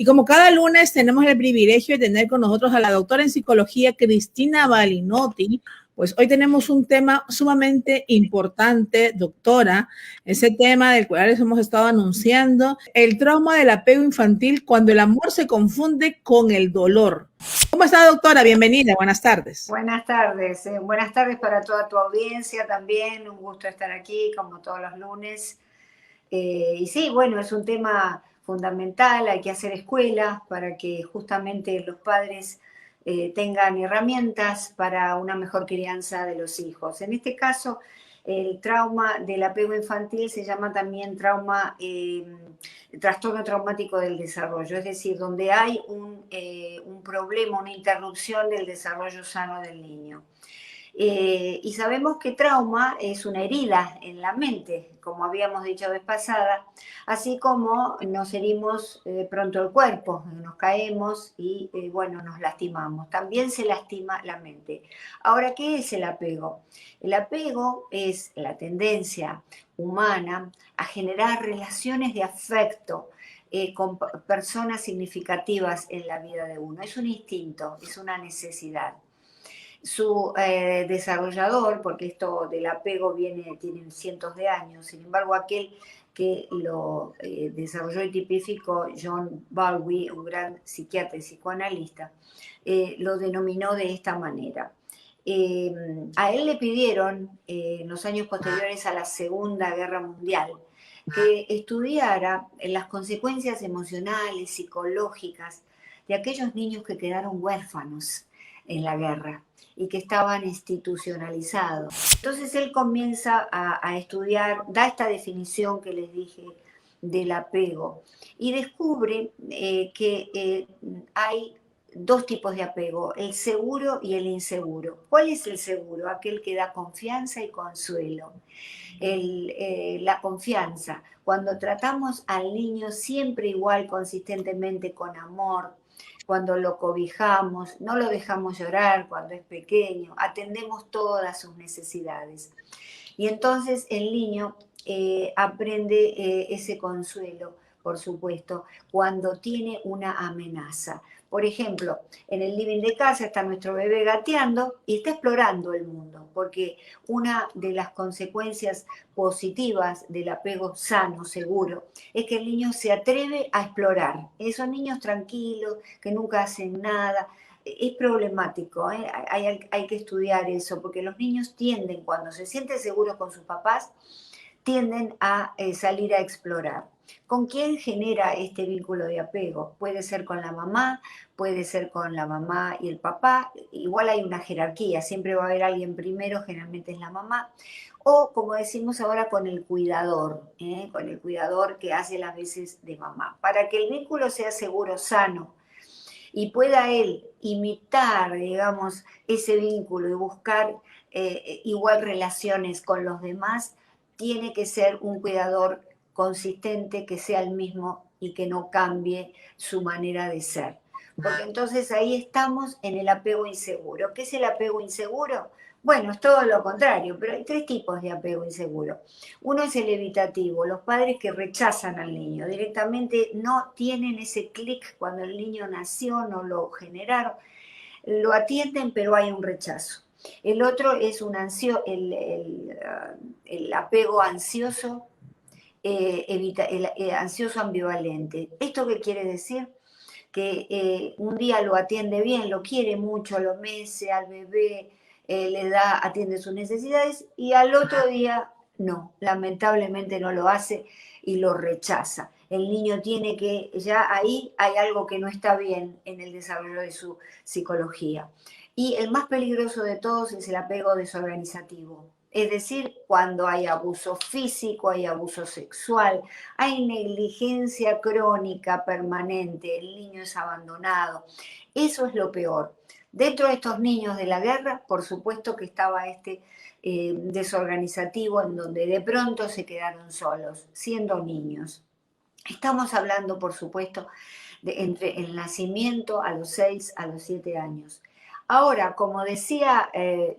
Y como cada lunes tenemos el privilegio de tener con nosotros a la doctora en psicología Cristina Balinotti, pues hoy tenemos un tema sumamente importante, doctora, ese tema del cual les hemos estado anunciando, el trauma del apego infantil cuando el amor se confunde con el dolor. ¿Cómo está, doctora? Bienvenida, buenas tardes. Buenas tardes para toda tu audiencia también, un gusto estar aquí como todos los lunes. Y sí, bueno, es un tema fundamental, hay que hacer escuelas para que justamente los padres tengan herramientas para una mejor crianza de los hijos. En este caso, el trauma del apego infantil se llama también trastorno traumático del desarrollo, es decir, donde hay un problema, una interrupción del desarrollo sano del niño. Y sabemos que trauma es una herida en la mente, como habíamos dicho vez pasada, así como nos herimos pronto el cuerpo, nos caemos y bueno, nos lastimamos. También se lastima la mente. Ahora, ¿qué es el apego? El apego es la tendencia humana a generar relaciones de afecto con personas significativas en la vida de uno. Es un instinto, es una necesidad. Su desarrollador, porque esto del apego tiene cientos de años, sin embargo aquel que lo desarrolló y tipificó, John Bowlby, un gran psiquiatra y psicoanalista, lo denominó de esta manera. A él le pidieron, en los años posteriores a la Segunda Guerra Mundial, que estudiara las consecuencias emocionales, psicológicas de aquellos niños que quedaron huérfanos en la guerra y que estaban institucionalizados. Entonces él comienza a estudiar, da esta definición que les dije del apego y descubre que hay dos tipos de apego, el seguro y el inseguro. ¿Cuál es el seguro? Aquel que da confianza y consuelo. La confianza, cuando tratamos al niño siempre igual, consistentemente, con amor, cuando lo cobijamos, no lo dejamos llorar cuando es pequeño, atendemos todas sus necesidades. Y entonces el niño aprende ese consuelo, por supuesto, cuando tiene una amenaza. Por ejemplo, en el living de casa está nuestro bebé gateando y está explorando el mundo, porque una de las consecuencias positivas del apego sano, seguro, es que el niño se atreve a explorar. Esos niños tranquilos, que nunca hacen nada, es problemático, ¿eh? Hay que estudiar eso, porque los niños tienden, cuando se sienten seguros con sus papás, tienden a salir a explorar. ¿Con quién genera este vínculo de apego? Puede ser con la mamá, puede ser con la mamá y el papá, igual hay una jerarquía, siempre va a haber alguien primero, generalmente es la mamá, o como decimos ahora con el cuidador que hace las veces de mamá. Para que el vínculo sea seguro, sano, y pueda él imitar, digamos, ese vínculo y buscar igual relaciones con los demás, tiene que ser un cuidador consistente, que sea el mismo y que no cambie su manera de ser. Porque entonces ahí estamos en el apego inseguro. ¿Qué es el apego inseguro? Bueno, es todo lo contrario, pero hay tres tipos de apego inseguro. Uno es el evitativo, los padres que rechazan al niño, directamente no tienen ese clic cuando el niño nació, no lo generaron, lo atienden, pero hay un rechazo. El otro es el apego ansioso, el ansioso ambivalente. ¿Esto qué quiere decir? Que un día lo atiende bien, lo quiere mucho, lo mece al bebé, atiende sus necesidades, y al otro día no, lamentablemente no lo hace y lo rechaza. El niño tiene que, ya ahí hay algo que no está bien en el desarrollo de su psicología. Y el más peligroso de todos es el apego desorganizativo. Es decir, cuando hay abuso físico, hay abuso sexual, hay negligencia crónica permanente, el niño es abandonado. Eso es lo peor. Dentro de estos niños de la guerra, por supuesto que estaba este desorganizativo en donde de pronto se quedaron solos, siendo niños. Estamos hablando, por supuesto, entre el nacimiento a los 6 a los 7 años. Ahora, como decía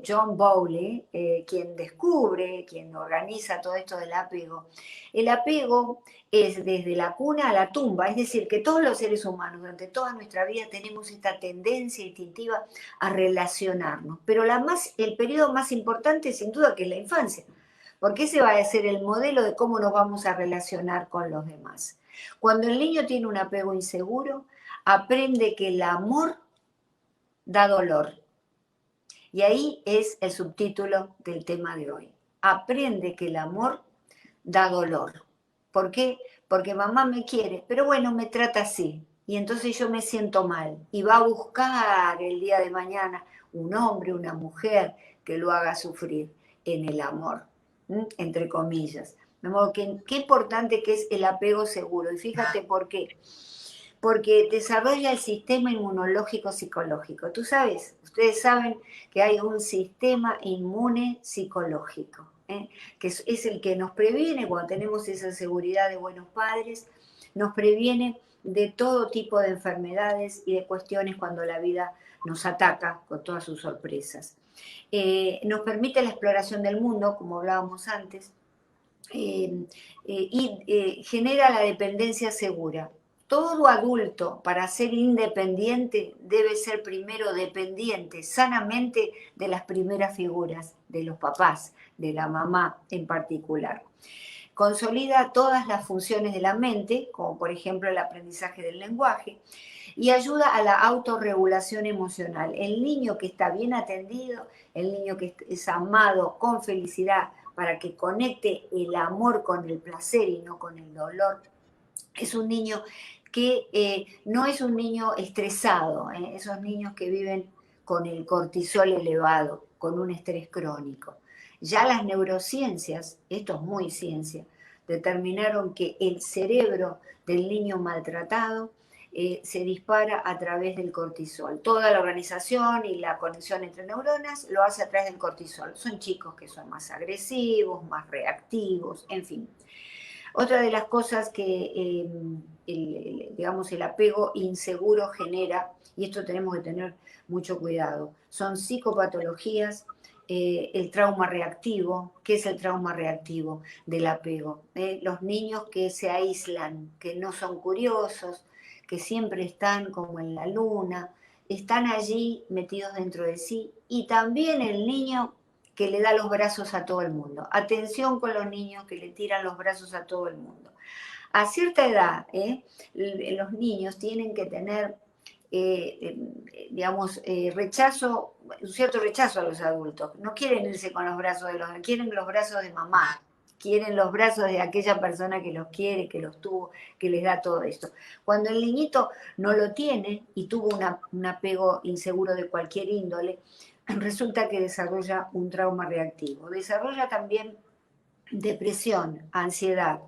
John Bowley, quien descubre, quien organiza todo esto del apego, el apego es desde la cuna a la tumba, es decir, que todos los seres humanos durante toda nuestra vida tenemos esta tendencia instintiva a relacionarnos, pero el periodo más importante sin duda que es la infancia, porque ese va a ser el modelo de cómo nos vamos a relacionar con los demás. Cuando el niño tiene un apego inseguro, aprende que el amor da dolor. Y ahí es el subtítulo del tema de hoy. Aprende que el amor da dolor. ¿Por qué? Porque mamá me quiere, pero bueno, me trata así. Y entonces yo me siento mal. Y va a buscar el día de mañana un hombre, una mujer que lo haga sufrir en el amor, entre comillas. De modo que qué importante que es el apego seguro. Y fíjate por qué. Porque desarrolla el sistema inmunológico psicológico. Tú sabes, ustedes saben que hay un sistema inmune psicológico, que es el que nos previene cuando tenemos esa seguridad de buenos padres, nos previene de todo tipo de enfermedades y de cuestiones cuando la vida nos ataca con todas sus sorpresas. Nos permite la exploración del mundo, como hablábamos antes, y genera la dependencia segura. Todo adulto, para ser independiente, debe ser primero dependiente sanamente de las primeras figuras, de los papás, de la mamá en particular. Consolida todas las funciones de la mente, como por ejemplo el aprendizaje del lenguaje, y ayuda a la autorregulación emocional. El niño que está bien atendido, el niño que es amado con felicidad para que conecte el amor con el placer y no con el dolor, es un niño que no es un niño estresado, esos niños que viven con el cortisol elevado, con un estrés crónico. Ya las neurociencias, esto es muy ciencia, determinaron que el cerebro del niño maltratado se dispara a través del cortisol. Toda la organización y la conexión entre neuronas lo hace a través del cortisol. Son chicos que son más agresivos, más reactivos, en fin. Otra de las cosas que el apego inseguro genera, y esto tenemos que tener mucho cuidado, son psicopatologías, el trauma reactivo. ¿Qué es el trauma reactivo del apego? Los niños que se aíslan, que no son curiosos, que siempre están como en la luna, están allí metidos dentro de sí, y también el niño que le da los brazos a todo el mundo. Atención con los niños que le tiran los brazos a todo el mundo. A cierta edad, los niños tienen que tener, rechazo, un cierto rechazo a los adultos. No quieren irse con los brazos de quieren los brazos de mamá, quieren los brazos de aquella persona que los quiere, que los tuvo, que les da todo esto. Cuando el niñito no lo tiene y tuvo un apego inseguro de cualquier índole, resulta que desarrolla un trauma reactivo. Desarrolla también depresión, ansiedad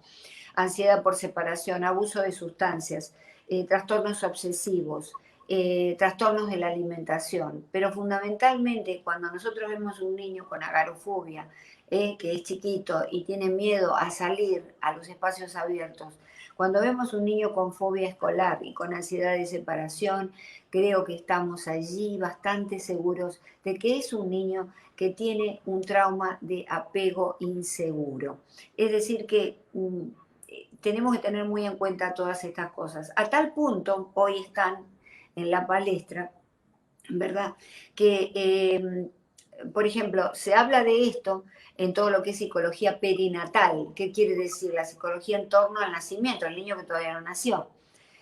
por separación, abuso de sustancias, trastornos obsesivos, trastornos de la alimentación. Pero fundamentalmente cuando nosotros vemos un niño con agorafobia, que es chiquito y tiene miedo a salir a los espacios abiertos, cuando vemos un niño con fobia escolar y con ansiedad de separación, creo que estamos allí bastante seguros de que es un niño que tiene un trauma de apego inseguro. Es decir que tenemos que tener muy en cuenta todas estas cosas. A tal punto, hoy están en la palestra, ¿verdad? Que, por ejemplo, se habla de esto en todo lo que es psicología perinatal. ¿Qué quiere decir? La psicología en torno al nacimiento, el niño que todavía no nació.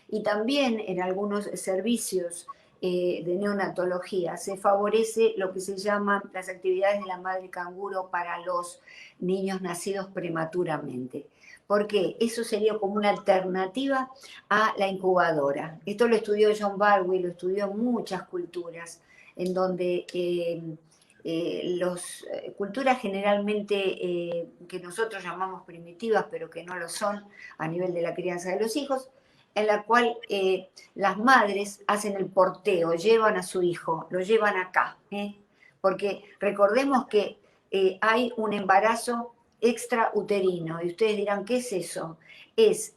Y también en algunos servicios de neonatología se favorece lo que se llaman las actividades de la madre canguro para los niños nacidos prematuramente. ¿Por qué? Eso sería como una alternativa a la incubadora. Esto lo estudió John Bowlby, lo estudió en muchas culturas, en donde culturas generalmente que nosotros llamamos primitivas, pero que no lo son a nivel de la crianza de los hijos, en la cual las madres hacen el porteo, llevan a su hijo, lo llevan acá, porque recordemos que hay un embarazo extrauterino, y ustedes dirán, ¿qué es eso? Es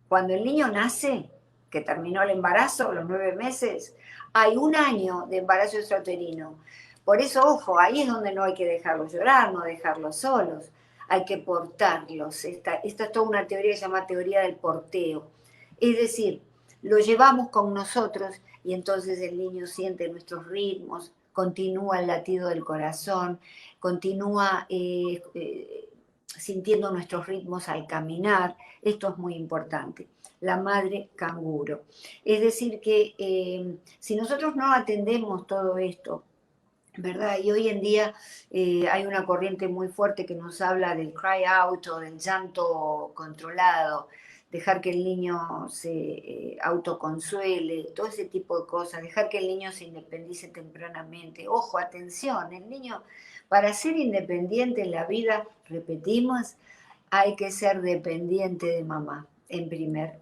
cuando el niño nace, que terminó el embarazo, los 9 meses, hay 1 año de embarazo extrauterino. Por eso, ojo, ahí es donde no hay que dejarlos llorar, no dejarlos solos, hay que portarlos. Esta es toda una teoría que se llama teoría del porteo. Es decir, lo llevamos con nosotros y entonces el niño siente nuestros ritmos, continúa el latido del corazón, continúa sintiendo nuestros ritmos al caminar. Esto es muy importante. La madre canguro. Es decir que si nosotros no atendemos todo esto, ¿verdad? Y hoy en día hay una corriente muy fuerte que nos habla del cry out o del llanto controlado, dejar que el niño se autoconsuele, todo ese tipo de cosas, dejar que el niño se independice tempranamente. Ojo, atención, el niño para ser independiente en la vida, repetimos, hay que ser dependiente de mamá en primer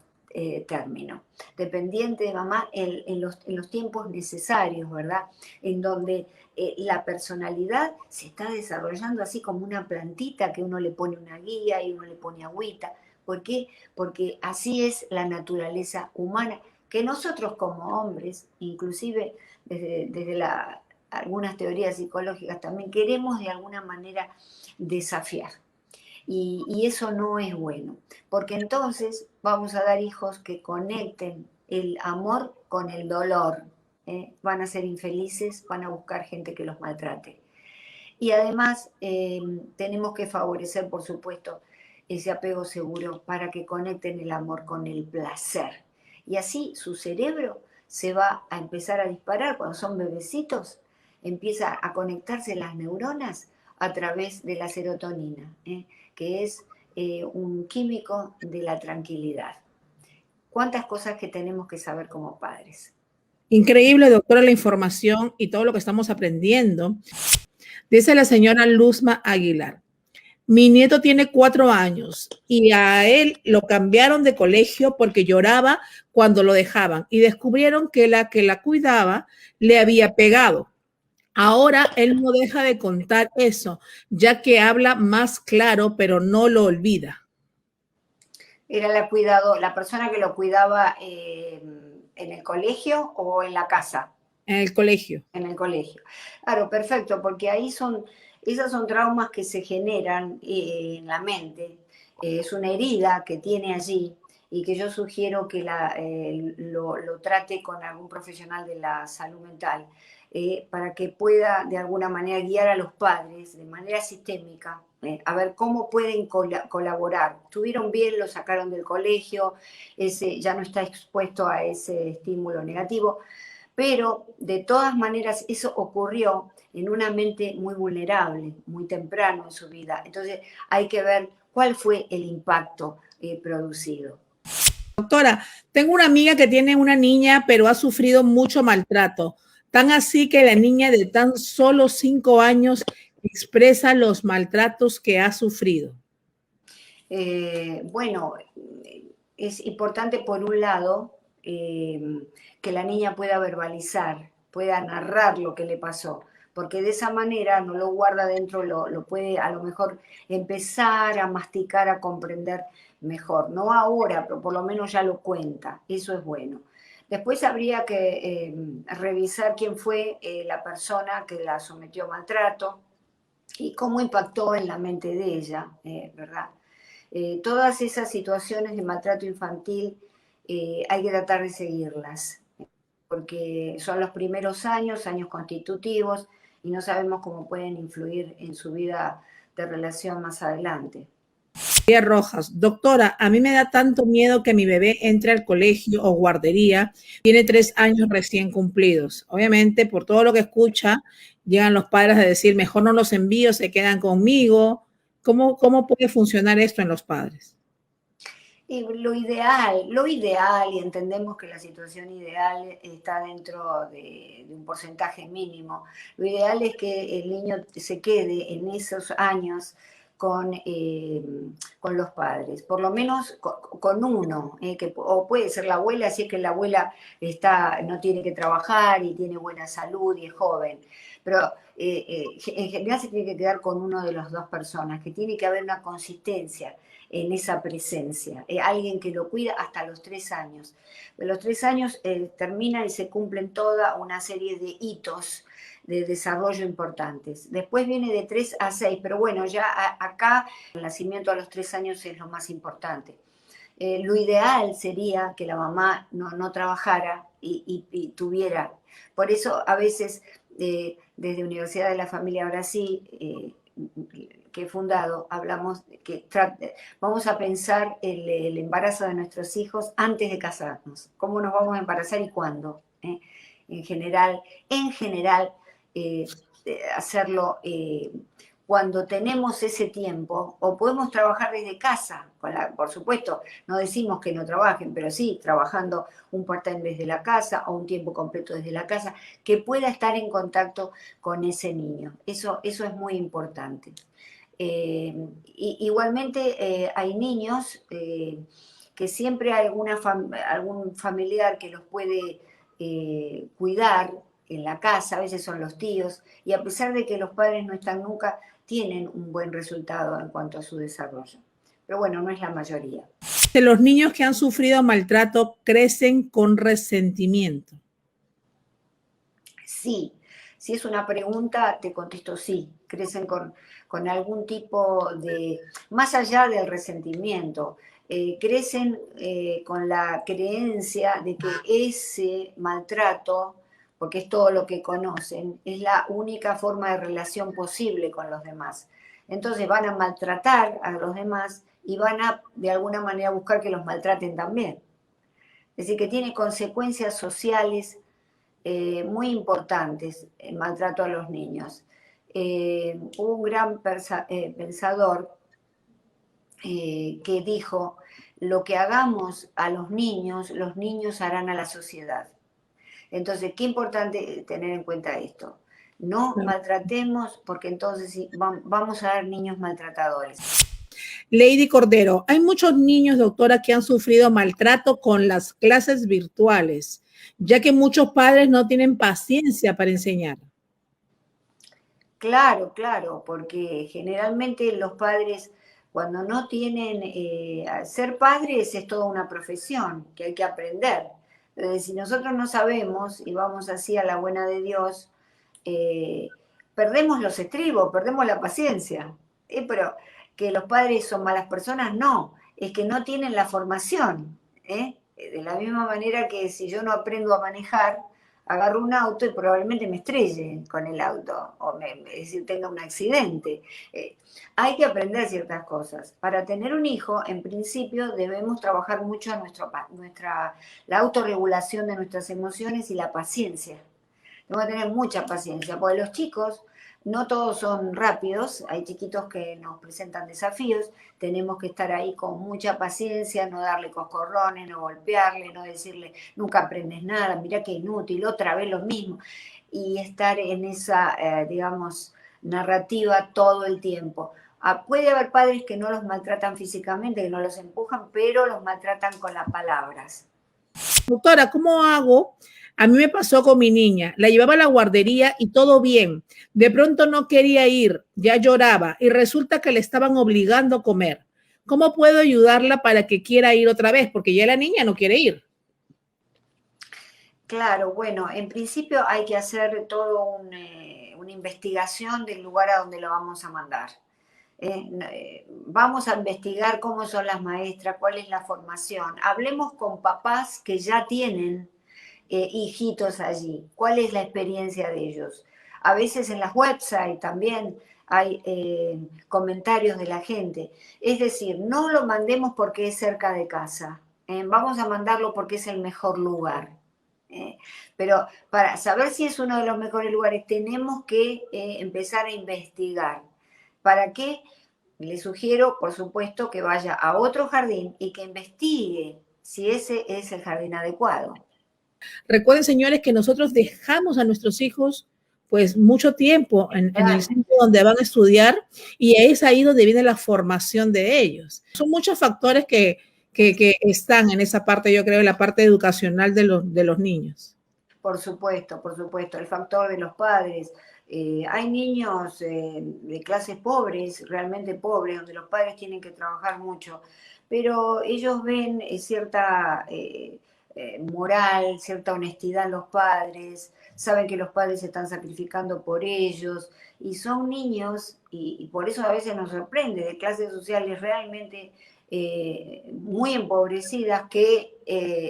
término. Dependiente de mamá en los tiempos necesarios, ¿verdad? En donde la personalidad se está desarrollando así como una plantita que uno le pone una guía y uno le pone agüita. ¿Por qué? Porque así es la naturaleza humana, que nosotros como hombres, inclusive desde algunas teorías psicológicas también queremos de alguna manera desafiar. Y eso no es bueno, porque entonces vamos a dar hijos que conecten el amor con el dolor. Van a ser infelices, van a buscar gente que los maltrate. Y además tenemos que favorecer, por supuesto, ese apego seguro para que conecten el amor con el placer. Y así su cerebro se va a empezar a disparar cuando son bebecitos, empieza a conectarse las neuronas a través de la serotonina, que es un químico de la tranquilidad. ¿Cuántas cosas que tenemos que saber como padres? Increíble, doctora, la información y todo lo que estamos aprendiendo. Dice la señora Luzma Aguilar. Mi nieto tiene 4 años y a él lo cambiaron de colegio porque lloraba cuando lo dejaban y descubrieron que la cuidaba le había pegado. Ahora él no deja de contar eso, ya que habla más claro, pero no lo olvida. ¿Era la persona que lo cuidaba en el colegio o en la casa? En el colegio. En el colegio. Claro, perfecto, porque ahí esas son traumas que se generan en la mente. Es una herida que tiene allí y que yo sugiero que lo trate con algún profesional de la salud mental para que pueda de alguna manera guiar a los padres de manera sistémica a ver cómo pueden colaborar. Estuvieron bien, lo sacaron del colegio, ya no está expuesto a ese estímulo negativo. Pero de todas maneras eso ocurrió en una mente muy vulnerable, muy temprano en su vida. Entonces hay que ver cuál fue el impacto producido. Doctora, tengo una amiga que tiene una niña, pero ha sufrido mucho maltrato. Tan así que la niña de tan solo 5 años expresa los maltratos que ha sufrido. Bueno, es importante por un lado que la niña pueda verbalizar, pueda narrar lo que le pasó, porque de esa manera no lo guarda dentro, lo puede a lo mejor empezar a masticar, a comprender mejor. No ahora, pero por lo menos ya lo cuenta, eso es bueno. Después habría que revisar quién fue la persona que la sometió a maltrato y cómo impactó en la mente de ella, ¿verdad? Todas esas situaciones de maltrato infantil hay que tratar de seguirlas, porque son los primeros años constitutivos, y no sabemos cómo pueden influir en su vida de relación más adelante. Rojas, doctora, a mí me da tanto miedo que mi bebé entre al colegio o guardería, tiene 3 años recién cumplidos. Obviamente, por todo lo que escucha, llegan los padres a decir, mejor no los envío, se quedan conmigo. ¿Cómo puede funcionar esto en los padres? Y lo ideal, y entendemos que la situación ideal está dentro de un porcentaje mínimo, lo ideal es que el niño se quede en esos años con los padres, por lo menos con uno, o puede ser la abuela, si es que la abuela no tiene que trabajar y tiene buena salud y es joven, pero en general se tiene que quedar con uno de las dos personas, que tiene que haber una consistencia en esa presencia, alguien que lo cuida hasta los 3 años. De los 3 años terminan y se cumplen toda una serie de hitos de desarrollo importantes. Después viene de 3 a 6, pero bueno, ya acá el nacimiento a los 3 años es lo más importante. Lo ideal sería que la mamá no trabajara y tuviera. Por eso a veces desde Universidad de la Familia Brasil, que he fundado, hablamos que vamos a pensar el embarazo de nuestros hijos antes de casarnos. ¿Cómo nos vamos a embarazar y cuándo? En general, hacerlo cuando tenemos ese tiempo, o podemos trabajar desde casa, por supuesto, no decimos que no trabajen, pero sí, trabajando un part-time desde la casa o un tiempo completo desde la casa, que pueda estar en contacto con ese niño. Eso es muy importante. Igualmente hay niños que siempre hay algún familiar que los puede cuidar en la casa, a veces son los tíos, y a pesar de que los padres no están nunca, tienen un buen resultado en cuanto a su desarrollo. Pero bueno, no es la mayoría. Los niños que han sufrido maltrato crecen con resentimiento. Sí, si es una pregunta, te contesto sí, crecen con algún tipo de, más allá del resentimiento, crecen con la creencia de que ese maltrato, porque es todo lo que conocen, es la única forma de relación posible con los demás. Entonces van a maltratar a los demás y van a, de alguna manera, buscar que los maltraten también. Es decir, que tiene consecuencias sociales muy importantes el maltrato a los niños. Hubo un gran pensador que dijo, lo que hagamos a los niños harán a la sociedad. Entonces, qué importante tener en cuenta esto. No maltratemos porque entonces vamos a ver niños maltratadores. Lady Cordero, hay muchos niños, doctora, que han sufrido maltrato con las clases virtuales, ya que muchos padres no tienen paciencia para enseñar. Claro, porque generalmente los padres, cuando no tienen, ser padres es toda una profesión que hay que aprender. Si nosotros no sabemos y vamos así a la buena de Dios, perdemos los estribos, perdemos la paciencia. Pero que los padres son malas personas, no, es que no tienen la formación. De la misma manera que si yo no aprendo a manejar, agarro un auto y probablemente me estrelle con el auto o es decir, tenga un accidente. Hay que aprender ciertas cosas. Para tener un hijo, en principio, debemos trabajar mucho la autorregulación de nuestras emociones y la paciencia. Tenemos que tener mucha paciencia, porque los chicos no todos son rápidos, hay chiquitos que nos presentan desafíos, tenemos que estar ahí con mucha paciencia, no darle coscorrones, no golpearle, no decirle, nunca aprendes nada, mirá qué inútil, otra vez lo mismo, y estar en esa, digamos, narrativa todo el tiempo. Puede haber padres que no los maltratan físicamente, que no los empujan, pero los maltratan con las palabras. Doctora, ¿cómo hago? A mí me pasó con mi niña, la llevaba a la guardería y todo bien. De pronto no quería ir, ya lloraba y resulta que le estaban obligando a comer. ¿Cómo puedo ayudarla para que quiera ir otra vez? Porque ya la niña no quiere ir. Claro, bueno, en principio hay que hacer toda una investigación del lugar a donde lo vamos a mandar. Vamos a investigar cómo son las maestras, cuál es la formación. Hablemos con papás que ya tienen hijitos allí. ¿Cuál es la experiencia de ellos? A veces en las websites también hay comentarios de la gente. Es decir, no lo mandemos porque es cerca de casa. Vamos a mandarlo porque es el mejor lugar. Pero para saber si es uno de los mejores lugares tenemos que empezar a investigar. ¿Para qué? Le sugiero, por supuesto, que vaya a otro jardín y que investigue si ese es el jardín adecuado. Recuerden, señores, que nosotros dejamos a nuestros hijos pues mucho tiempo en el centro donde van a estudiar y es ahí donde viene la formación de ellos. Son muchos factores que están en esa parte, yo creo, en la parte educacional de los niños. Por supuesto, el factor de los padres, Hay niños de clases pobres, realmente pobres, donde los padres tienen que trabajar mucho, pero ellos ven cierta moral, cierta honestidad en los padres, saben que los padres se están sacrificando por ellos, y son niños, y por eso a veces nos sorprende, de clases sociales realmente muy empobrecidas que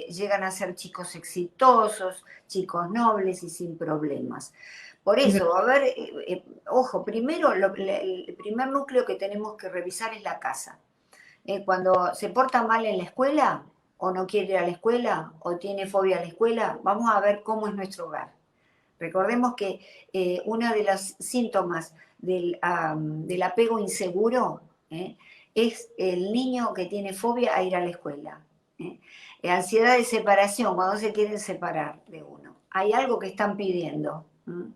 llegan a ser chicos exitosos, chicos nobles y sin problemas. Por eso, a ver, ojo, primero, el primer núcleo que tenemos que revisar es la casa. Cuando se porta mal en la escuela, o no quiere ir a la escuela, o tiene fobia a la escuela, vamos a ver cómo es nuestro hogar. Recordemos que uno de los síntomas del apego inseguro es el niño que tiene fobia a ir a la escuela. Ansiedad de separación, cuando se quieren separar de uno. Hay algo que están pidiendo.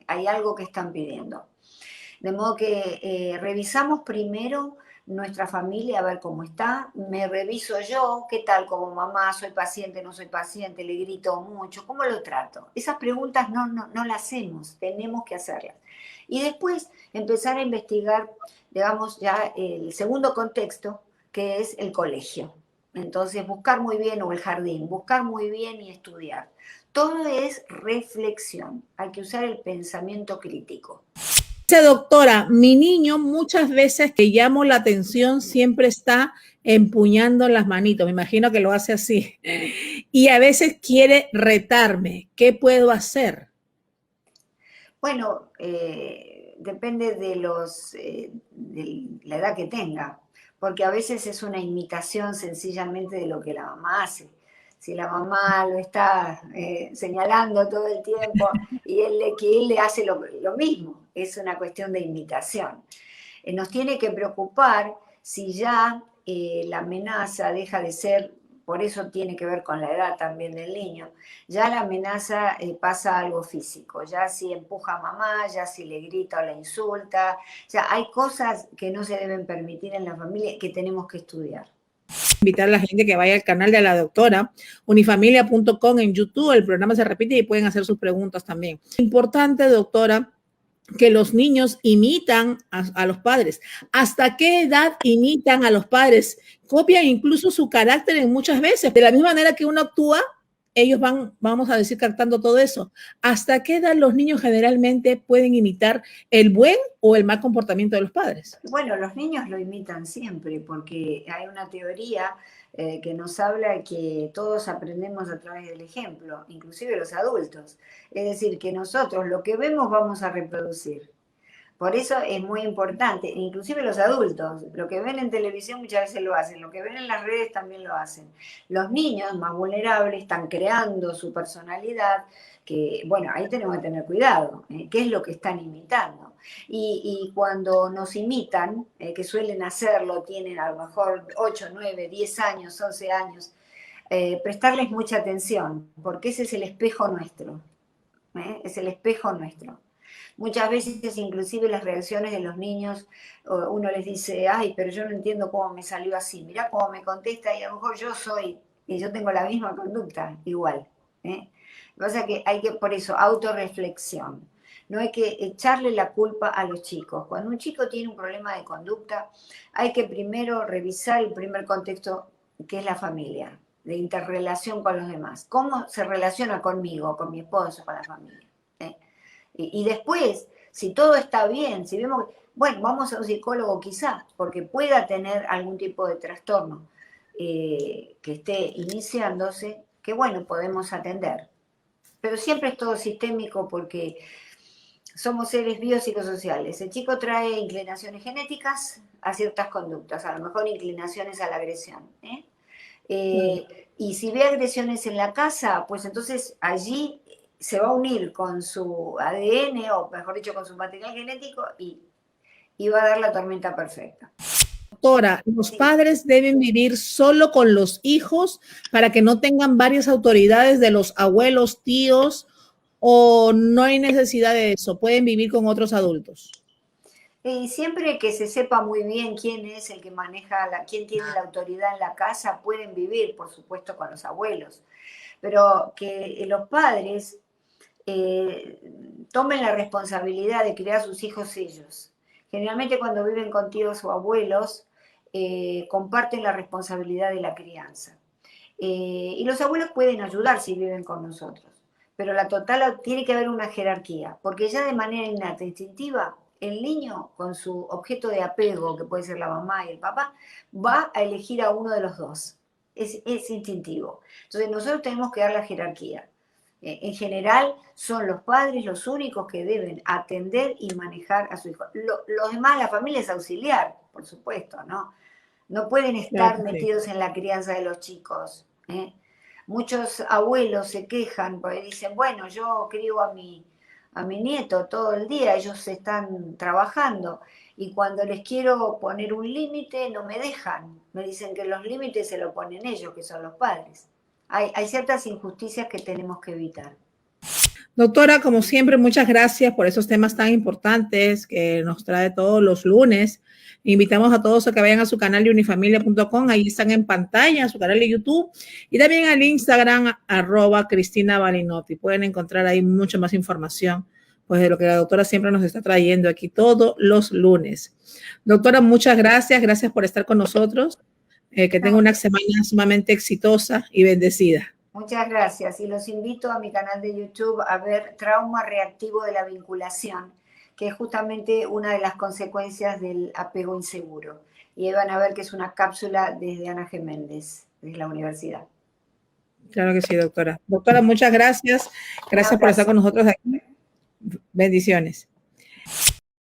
Hay algo que están pidiendo. De modo que revisamos primero nuestra familia, a ver cómo está, me reviso yo, qué tal como mamá, soy paciente, no soy paciente, le grito mucho, ¿cómo lo trato? Esas preguntas no las hacemos, tenemos que hacerlas. Y después empezar a investigar, digamos, ya el segundo contexto, que es el colegio. Entonces, buscar muy bien, o el jardín, buscar muy bien y estudiar. Todo es reflexión, hay que usar el pensamiento crítico. Dice doctora, mi niño muchas veces que llamo la atención siempre está empuñando las manitos, me imagino que lo hace así, y a veces quiere retarme, ¿qué puedo hacer? Bueno, depende de la edad que tenga, porque a veces es una imitación sencillamente de lo que la mamá hace. Si la mamá lo está señalando todo el tiempo y que él le hace lo mismo, es una cuestión de imitación. Nos tiene que preocupar si ya la amenaza deja de ser, por eso tiene que ver con la edad también del niño, ya la amenaza pasa a algo físico, ya si empuja a mamá, ya si le grita o la insulta, ya hay cosas que no se deben permitir en la familia que tenemos que estudiar. Invitar a la gente que vaya al canal de la doctora, unifamilia.com en YouTube, el programa se repite y pueden hacer sus preguntas también. Importante, doctora, que los niños imitan a los padres. ¿Hasta qué edad imitan a los padres? Copian incluso su carácter en muchas veces. De la misma manera que uno actúa, ellos van, vamos a decir, captando todo eso. ¿Hasta qué edad los niños generalmente pueden imitar el buen o el mal comportamiento de los padres? Bueno, los niños lo imitan siempre porque hay una teoría que nos habla que todos aprendemos a través del ejemplo, inclusive los adultos. Es decir, que nosotros lo que vemos vamos a reproducir. Por eso es muy importante, inclusive los adultos, lo que ven en televisión muchas veces lo hacen, lo que ven en las redes también lo hacen. Los niños más vulnerables están creando su personalidad, que bueno, ahí tenemos que tener cuidado, qué es lo que están imitando. Y cuando nos imitan, que suelen hacerlo, tienen a lo mejor 8, 9, 10 años, 11 años, prestarles mucha atención, porque ese es el espejo nuestro, es el espejo nuestro. Muchas veces, inclusive las reacciones de los niños, uno les dice, ay, pero yo no entiendo cómo me salió así, mirá cómo me contesta y a lo mejor yo tengo la misma conducta, igual. Lo que pasa es que hay que, por eso, autorreflexión. No hay que echarle la culpa a los chicos. Cuando un chico tiene un problema de conducta, hay que primero revisar el primer contexto, que es la familia, de interrelación con los demás. ¿Cómo se relaciona conmigo, con mi esposo, con la familia? Y después, si todo está bien, si vemos, bueno, vamos a un psicólogo quizás, porque pueda tener algún tipo de trastorno que esté iniciándose, que bueno, podemos atender. Pero siempre es todo sistémico porque somos seres biopsicosociales. El chico trae inclinaciones genéticas a ciertas conductas, a lo mejor inclinaciones a la agresión. Y si ve agresiones en la casa, pues entonces allí se va a unir con su ADN, o mejor dicho, con su material genético, y va a dar la tormenta perfecta. Doctora, ¿los padres deben vivir solo con los hijos para que no tengan varias autoridades de los abuelos, tíos, o no hay necesidad de eso? ¿Pueden vivir con otros adultos? Y siempre que se sepa muy bien quién es el que maneja, quién tiene la autoridad en la casa, pueden vivir, por supuesto, con los abuelos. Pero que los padres tomen la responsabilidad de criar a sus hijos ellos. Generalmente cuando viven con tíos o abuelos, comparten la responsabilidad de la crianza. Y los abuelos pueden ayudar si viven con nosotros, pero tiene que haber una jerarquía, porque ya de manera innata, instintiva, el niño con su objeto de apego, que puede ser la mamá y el papá, va a elegir a uno de los dos. Es instintivo. Entonces nosotros tenemos que dar la jerarquía. En general son los padres los únicos que deben atender y manejar a su hijo. Los demás, la familia es auxiliar, por supuesto, ¿no? No pueden estar metidos en la crianza de los chicos. Muchos abuelos se quejan porque dicen, bueno, yo crío a mi nieto todo el día, ellos están trabajando y cuando les quiero poner un límite no me dejan. Me dicen que los límites se los ponen ellos, que son los padres. Hay ciertas injusticias que tenemos que evitar. Doctora, como siempre, muchas gracias por esos temas tan importantes que nos trae todos los lunes. Invitamos a todos a que vayan a su canal de unifamilia.com, ahí están en pantalla, su canal de YouTube, y también al Instagram, @CristinaBalinotti. Pueden encontrar ahí mucha más información, pues de lo que la doctora siempre nos está trayendo aquí todos los lunes. Doctora, muchas gracias por estar con nosotros. Que tenga una semana sumamente exitosa y bendecida. Muchas gracias y los invito a mi canal de YouTube a ver Trauma Reactivo de la Vinculación, que es justamente una de las consecuencias del apego inseguro. Y ahí van a ver que es una cápsula desde Ana G. Méndez, desde la universidad. Claro que sí, doctora. Doctora, muchas gracias. Gracias por estar con nosotros aquí. Bendiciones.